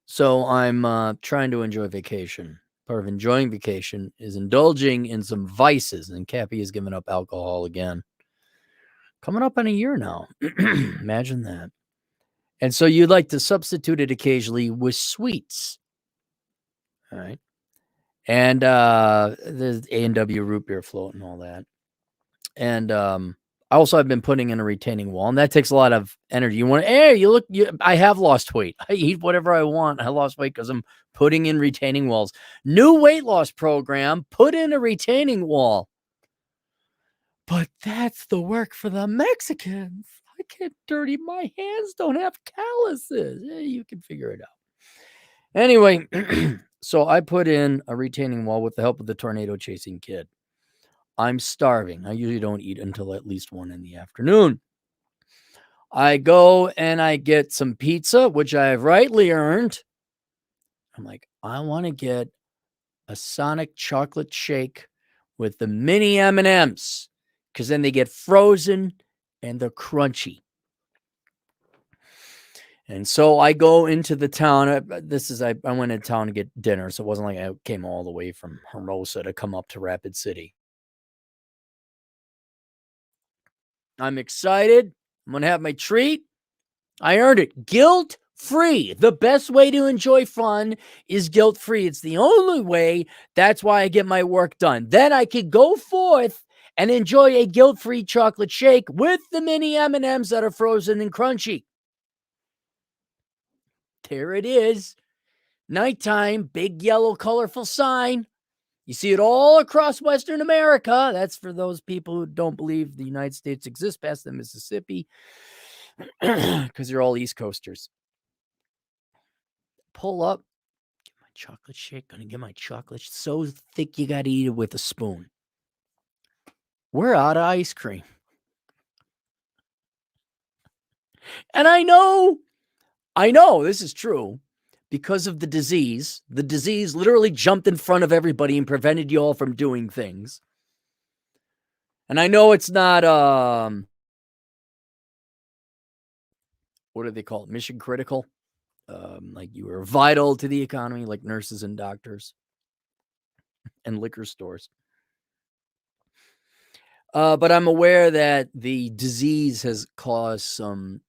So I'm trying to enjoy vacation. Part of enjoying vacation is indulging in some vices, and Cappy has given up alcohol again. Coming up on a year now. Imagine that. And so you'd like to substitute it occasionally with sweets. All right. And the A&W root beer float and all that. And I also have been putting in a retaining wall, and that takes a lot of energy. You want, hey, I have lost weight. I eat whatever I want. I lost weight because I'm putting in retaining walls. New weight loss program, put in a retaining wall. But that's the work for the Mexicans. I can't dirty my hands, don't have calluses. You can figure it out. Anyway, so I put in a retaining wall with the help of the tornado chasing kid. I'm starving. I usually don't eat until at least 1 in the afternoon. I go and I get some pizza, which I have rightly earned. I'm like, I want to get a Sonic chocolate shake with the mini M&Ms because then they get frozen and they're crunchy. And so I go into the town. I went into town to get dinner, so it wasn't like I came all the way from Hermosa to come up to Rapid City. I'm excited. I'm going to have my treat. I earned it. Guilt-free. The best way to enjoy fun is guilt-free. It's the only way. That's why I get my work done. Then I could go forth and enjoy a guilt-free chocolate shake with the mini M&Ms that are frozen and crunchy. There it is. Nighttime, big yellow colorful sign. You see it all across Western America. That's for those people who don't believe the United States exists past the Mississippi because they're all East Coasters. Pull up, get my chocolate shake. Gonna get my chocolate so thick you gotta eat it with a spoon. We're out of ice cream. And I know this is true because of the disease. The disease literally jumped in front of everybody and prevented you all from doing things. And I know it's not, what do they call it? Mission critical. Like you are vital to the economy, like nurses and doctors and liquor stores. But I'm aware that the disease has caused some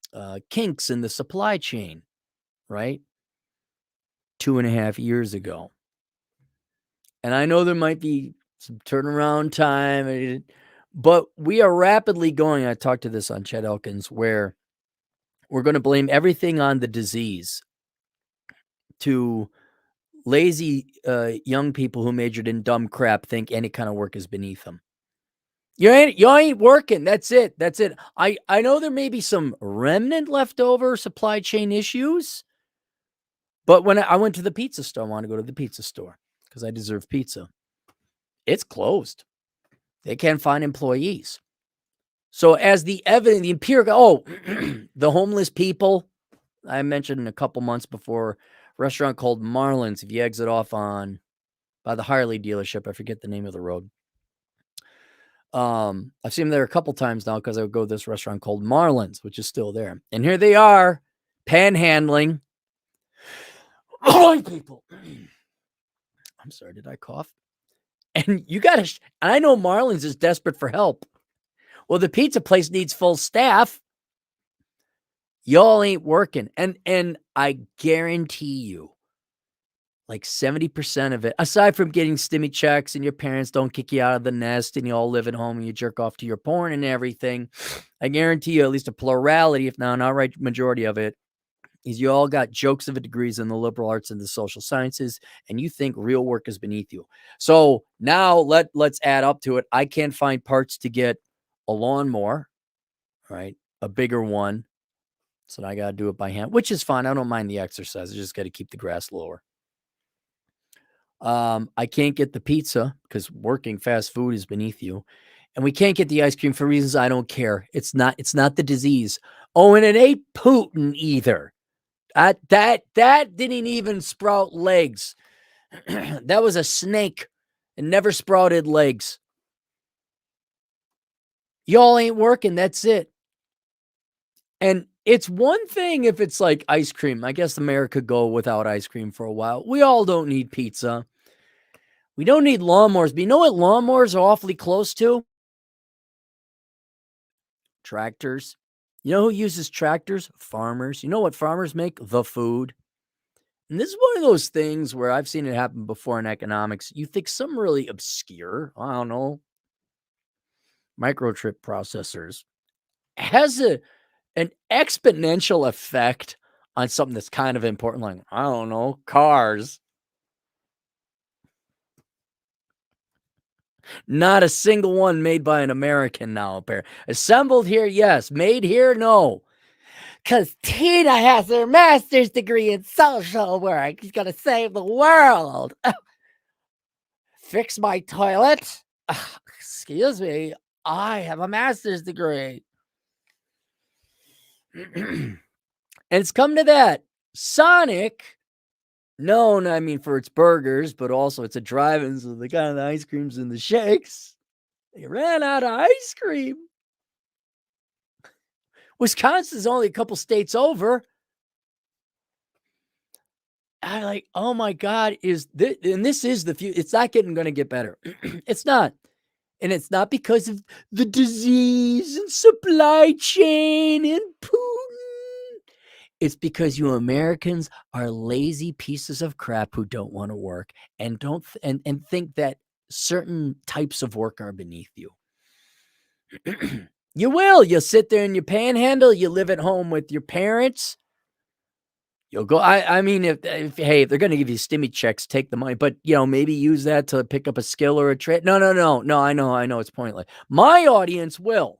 kinks in the supply chain, right? 2.5 years ago. And I know there might be some turnaround time, but we are rapidly going. I talked to this on Chet Elkins, where we're going to blame everything on the disease to lazy young people who majored in dumb crap think any kind of work is beneath them. You ain't working. That's it. I know there may be some remnant leftover supply chain issues, but when I went to the pizza store, I want to go to the pizza store because I deserve pizza. It's closed. They can't find employees. So as the empirical, the homeless people, I mentioned a couple months before, restaurant called Marlin's. If you exit off by the Harley dealership, I forget the name of the road. I've seen them there a couple times now because I would go to this restaurant called Marlin's, which is still there. And here they are, panhandling. People. I'm sorry, did I cough? And you got to, I know Marlin's is desperate for help. Well, the pizza place needs full staff. Y'all ain't working. And I guarantee you, like 70% of it, aside from getting stimmy checks and your parents don't kick you out of the nest and you all live at home and you jerk off to your porn and everything, I guarantee you at least a plurality, if not an outright majority of it, is you all got jokes of a degrees in the liberal arts and the social sciences, and you think real work is beneath you. So now let's add up to it. I can't find parts to get a lawnmower, right? A bigger one. So I got to do it by hand, which is fine. I don't mind the exercise. I just got to keep the grass lower. I can't get the pizza because working fast food is beneath you. And we can't get the ice cream for reasons I don't care. It's not the disease. Oh, and it ain't Putin either. That didn't even sprout legs. That was a snake and never sprouted legs. Y'all ain't working. That's it. And It's one thing if it's like ice cream. I guess America could go without ice cream for a while. We all don't need pizza. We don't need lawnmowers. But you know what lawnmowers are awfully close to? Tractors. You know who uses tractors? Farmers. You know what farmers make? The food. And this is one of those things where I've seen it happen before in economics. You think some really obscure, I don't know, microchip processors has an exponential effect on something that's kind of important, like, I don't know, cars. Not a single one made by an American now, apparently. Assembled here, yes. Made here, no. Because Tina has her master's degree in social work. She's going to save the world. Fix my toilet? Excuse me. I have a master's degree. And it's come to that. Sonic, known, I mean, for its burgers, but also it's a drive-in, so they got the ice creams and the shakes. They ran out of ice cream. Wisconsin's only a couple states over. I'm like, oh my God, and this is the future. It's not going to get better. It's not. And it's not because of the disease and supply chain and Putin. It's because you Americans are lazy pieces of crap who don't want to work and and think that certain types of work are beneath you. You will. You'll sit there and you panhandle. You live at home with your parents. You'll go. I mean, if hey, if they're going to give you stimmy checks, take the money. But maybe use that to pick up a skill or a trade. No. I know it's pointless. My audience will.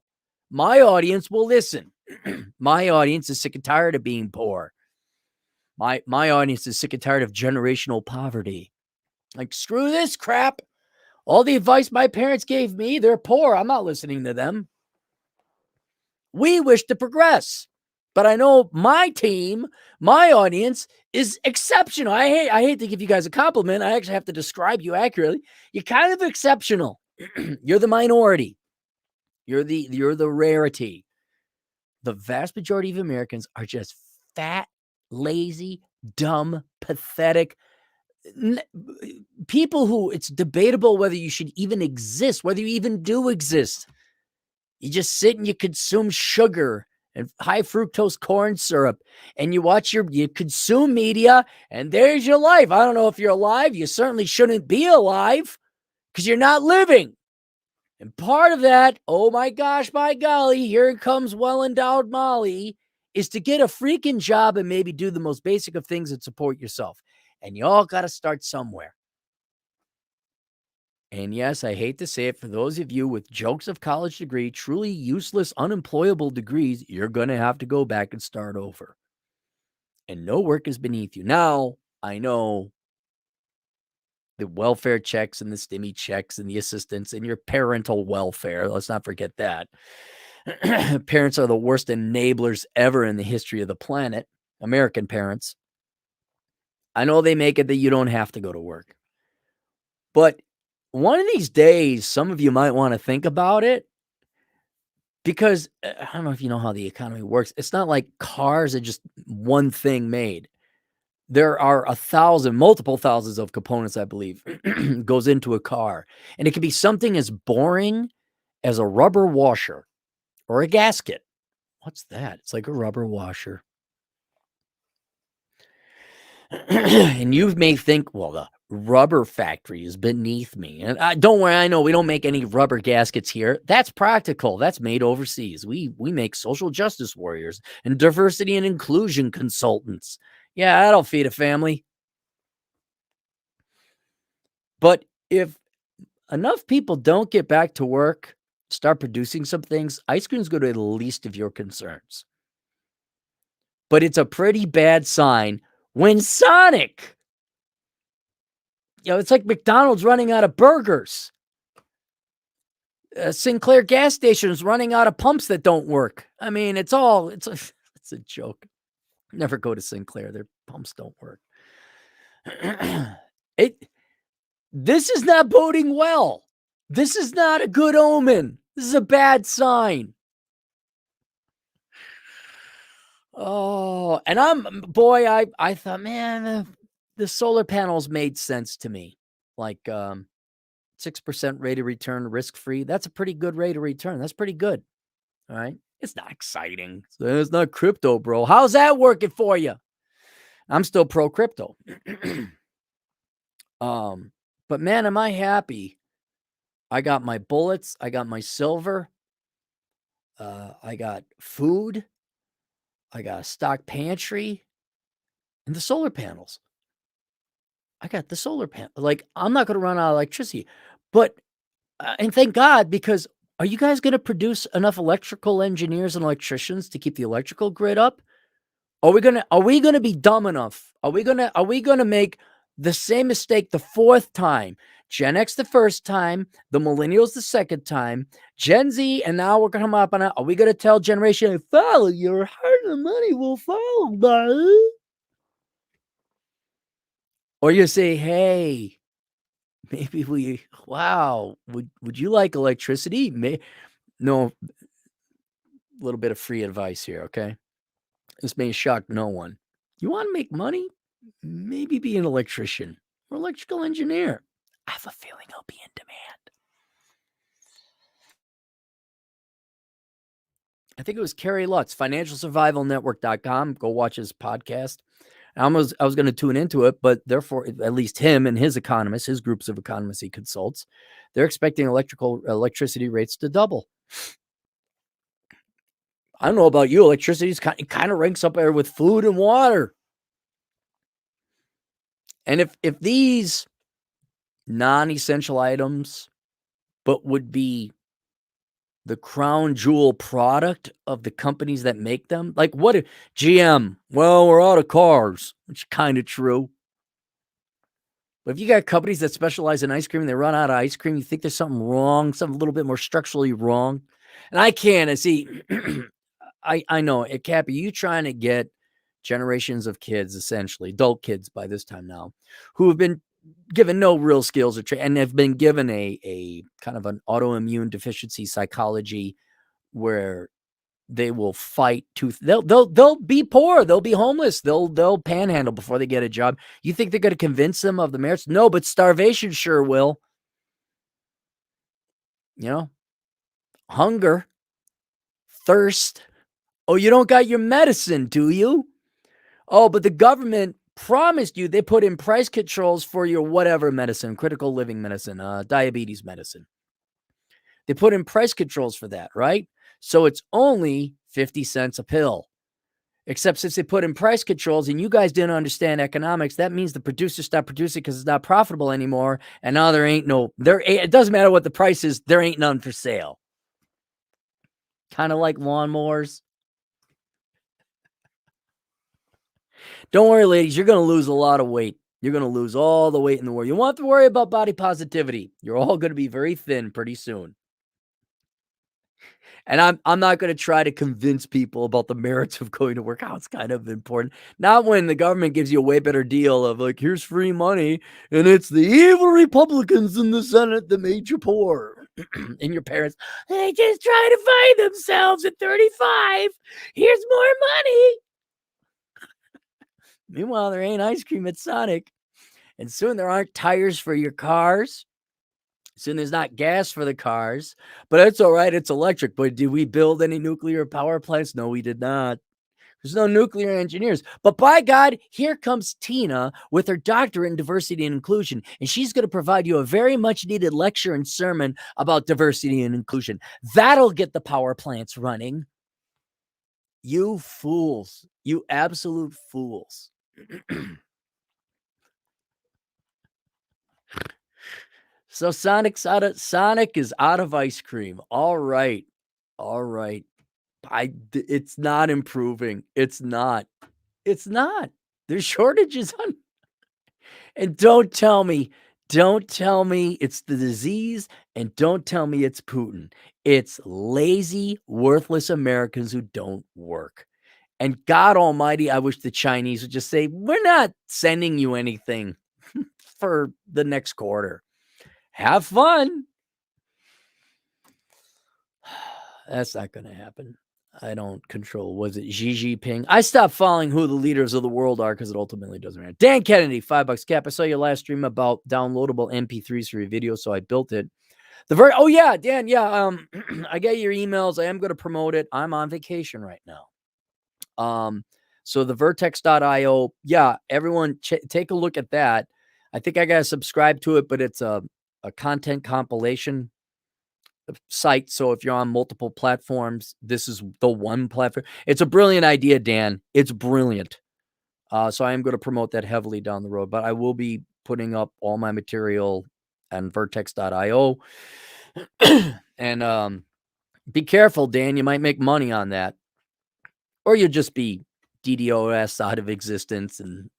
My audience will listen. My audience is sick and tired of being poor. My audience is sick and tired of generational poverty. Like, screw this crap. All the advice my parents gave me, they're poor. I'm not listening to them. We wish to progress. But I know my team, my audience is exceptional. I hate to give you guys a compliment. I actually have to describe you accurately. You're kind of exceptional. You're the minority. You're the rarity. The vast majority of Americans are just fat, lazy, dumb, pathetic people who it's debatable whether you should even exist, whether you even do exist. You just sit and you consume sugar and high fructose corn syrup, and you consume media, and there's your life. I don't know if you're alive. You certainly shouldn't be alive because you're not living. And part of that, oh my gosh, by golly, here comes well-endowed Molly, is to get a freaking job and maybe do the most basic of things and support yourself. And you all got to start somewhere. And yes, I hate to say it, for those of you with jokes of college degree, truly useless, unemployable degrees, you're going to have to go back and start over. And no work is beneath you. Now, I know the welfare checks and the stimmy checks and the assistance and your parental welfare. Let's not forget that. Parents are the worst enablers ever in the history of the planet. American parents. I know they make it that you don't have to go to work. But one of these days, some of you might want to think about it, because I don't know if you know how the economy works. It's not like cars are just one thing made. There are multiple thousands of components, I believe, goes into a car. And it can be something as boring as a rubber washer or a gasket. What's that? It's like a rubber washer. And you may think, well, the rubber factory is beneath me. And don't worry, I know we don't make any rubber gaskets here. That's practical. That's made overseas. We make social justice warriors and diversity and inclusion consultants. Yeah, that'll feed a family. But if enough people don't get back to work, start producing some things, ice cream's go to the least of your concerns. But it's a pretty bad sign when Sonic, it's like McDonald's running out of burgers. Sinclair gas stations running out of pumps that don't work. I mean, it's a joke. Never go to Sinclair. Their pumps don't work. This is not boding well. This is not a good omen. This is a bad sign. Oh, and I thought, man, the solar panels made sense to me. Like 6% rate of return, risk free. That's a pretty good rate of return. That's pretty good. All right. It's not exciting. It's not crypto, bro. How's that working for you? I'm still pro crypto. But man, am I happy. I got my bullets, I got my silver, I got food, I got a stock pantry, and the solar panels. I got the solar panel. Like, I'm not gonna run out of electricity, but and thank God, because are you guys gonna produce enough electrical engineers and electricians to keep the electrical grid up? Are we gonna be dumb enough? Are we gonna make the same mistake the fourth time? Gen X the first time, the millennials the second time, Gen Z, and now we're gonna come up on it. Are we gonna tell generation follow your heart and money will follow, bud? Or you say, hey, maybe would you like electricity? No, a little bit of free advice here, okay? This may shock no one. You want to make money? Maybe be an electrician or electrical engineer. I have a feeling I'll be in demand. I think it was Kerry Lutz, financialsurvivalnetwork.com. Go watch his podcast. I was going to tune into it, but therefore, at least him and his economists, his groups of economists he consults, they're expecting electricity rates to double. I don't know about you. Electricity kind of ranks up there with food and water. And if these non-essential items, but would be the crown jewel product of the companies that make them, like what if GM? Well, we're out of cars, which is kind of true. But if you got companies that specialize in ice cream and they run out of ice cream, you think there's something wrong, something a little bit more structurally wrong. And I can't see. I know, Cappy, you trying to get generations of kids, essentially adult kids by this time now, who have been given no real skills or and have been given a kind of an autoimmune deficiency psychology where they will fight tooth. They'll be poor. They'll be homeless. They'll panhandle before they get a job. You think they're going to convince them of the merits? No, but starvation sure will. You know, hunger, thirst. Oh, you don't got your medicine, do you? Oh, but the government promised you they put in price controls for your whatever medicine, critical living medicine, diabetes medicine. They put in price controls for that, right? So it's only 50 cents a pill. Except since they put in price controls and you guys didn't understand economics, that means the producers stopped producing because it's not profitable anymore. And now it doesn't matter what the price is, there ain't none for sale. Kind of like lawnmowers. Don't worry, ladies, you're going to lose a lot of weight. You're going to lose all the weight in the world. You won't have to worry about body positivity. You're all going to be very thin pretty soon. And I'm not going to try to convince people about the merits of going to work out. It's kind of important. Not when the government gives you a way better deal of like, here's free money, and it's the evil Republicans in the Senate that made you poor. And your parents, they just try to find themselves at 35. Here's more money. Meanwhile, there ain't ice cream at Sonic. And soon there aren't tires for your cars. Soon there's not gas for the cars, but that's all right. It's electric. But did we build any nuclear power plants? No, we did not. There's no nuclear engineers. But by God, here comes Tina with her doctorate in diversity and inclusion. And she's going to provide you a very much needed lecture and sermon about diversity and inclusion. That'll get the power plants running. You fools. You absolute fools. So Sonic is out of ice cream. All right. It's not improving. It's not. There's shortages on. And don't tell me it's the disease, and don't tell me it's Putin. It's lazy, worthless Americans who don't work. And God almighty, I wish the Chinese would just say, we're not sending you anything for the next quarter. Have fun. That's not going to happen. I don't control. Was it Xi Jinping? I stopped following who the leaders of the world are because it ultimately doesn't matter. Dan Kennedy, $5 cap. I saw your last stream about downloadable MP3s for your video, so I built it. Oh yeah, Dan. Yeah. I get your emails. I am going to promote it. I'm on vacation right now. So the vertex.io. Yeah, everyone take a look at that. I think I got to subscribe to it, but it's a content compilation site. So if you're on multiple platforms, this is the one platform. It's a brilliant idea, Dan. It's brilliant. So I am going to promote that heavily down the road, but I will be putting up all my material on vertex.io. And be careful, Dan. You might make money on that, or you'll just be DDoS out of existence and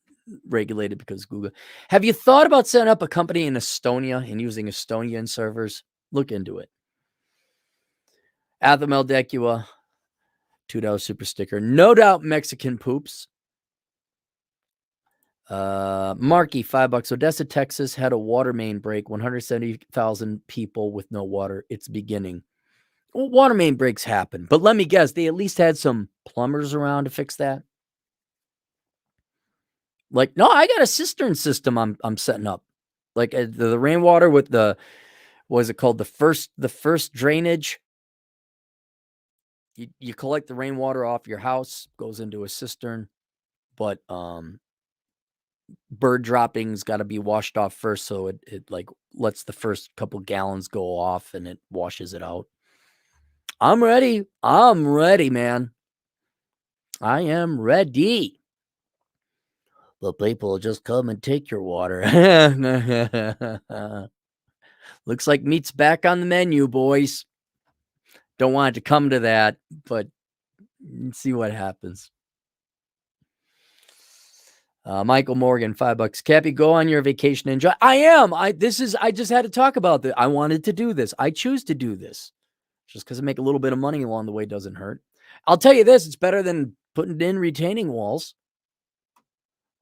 regulated because Google. Have you thought about setting up a company in Estonia and using Estonian servers? Look into it. Atham Eldecua, $2 super sticker. No doubt Mexican poops. Marky, $5. Odessa, Texas had a water main break. 170,000 people with no water. It's beginning. Well, water main breaks happen, but let me guess, they at least had some plumbers around to fix that. Like, no, I got a cistern system I'm setting up. Like the rainwater with the, what is it called? The first drainage. You collect the rainwater off your house, goes into a cistern, but bird droppings got to be washed off first, so it like lets the first couple gallons go off and it washes it out. I'm ready, man. I am ready. The people will just come and take your water. Looks like meat's back on the menu, boys. Don't want it to come to that, but see what happens. Michael Morgan, $5. Cappy, go on your vacation. Enjoy. I am. I just had to talk about this. I wanted to do this. I choose to do this just because I make a little bit of money along the way doesn't hurt. I'll tell you this, it's better than putting in retaining walls.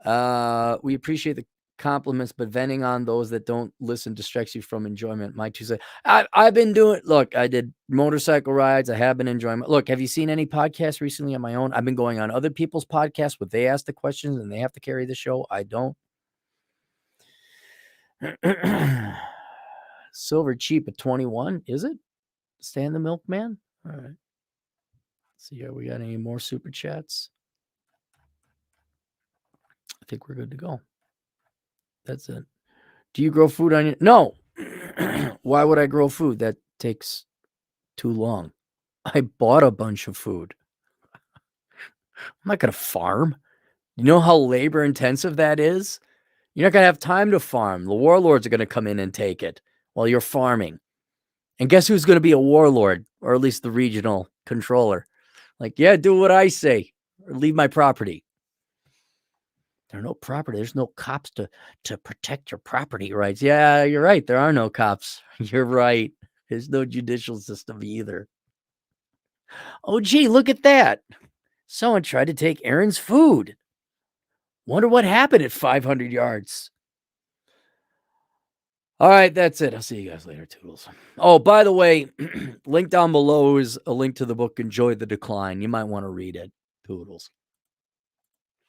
We appreciate the compliments, but venting on those that don't listen distracts you from enjoyment. My two cents. I've been doing, look, I did motorcycle rides. I have been enjoying. Look, have you seen any podcasts recently on my own? I've been going on other people's podcasts where they ask the questions and they have to carry the show. I don't. Silver cheap at 21. Is it? Stan the Milkman? All right. Let's see here. We got any more super chats? I think we're good to go. That's it. Do you grow food on your... No. Why would I grow food? That takes too long. I bought a bunch of food. I'm not going to farm. You know how labor intensive that is? You're not going to have time to farm. The warlords are going to come in and take it while you're farming. And guess who's going to be a warlord? Or at least the regional controller. Like, yeah, do what I say. Or leave my property. There's no property. There's no cops to protect your property rights. Yeah, you're right. There are no cops. You're right. There's no judicial system either. Oh, gee, look at that. Someone tried to take Aaron's food. Wonder what happened at 500 yards. All right, that's it. I'll see you guys later, Toodles. Oh, by the way, link down below is a link to the book, Enjoy the Decline. You might want to read it, Toodles.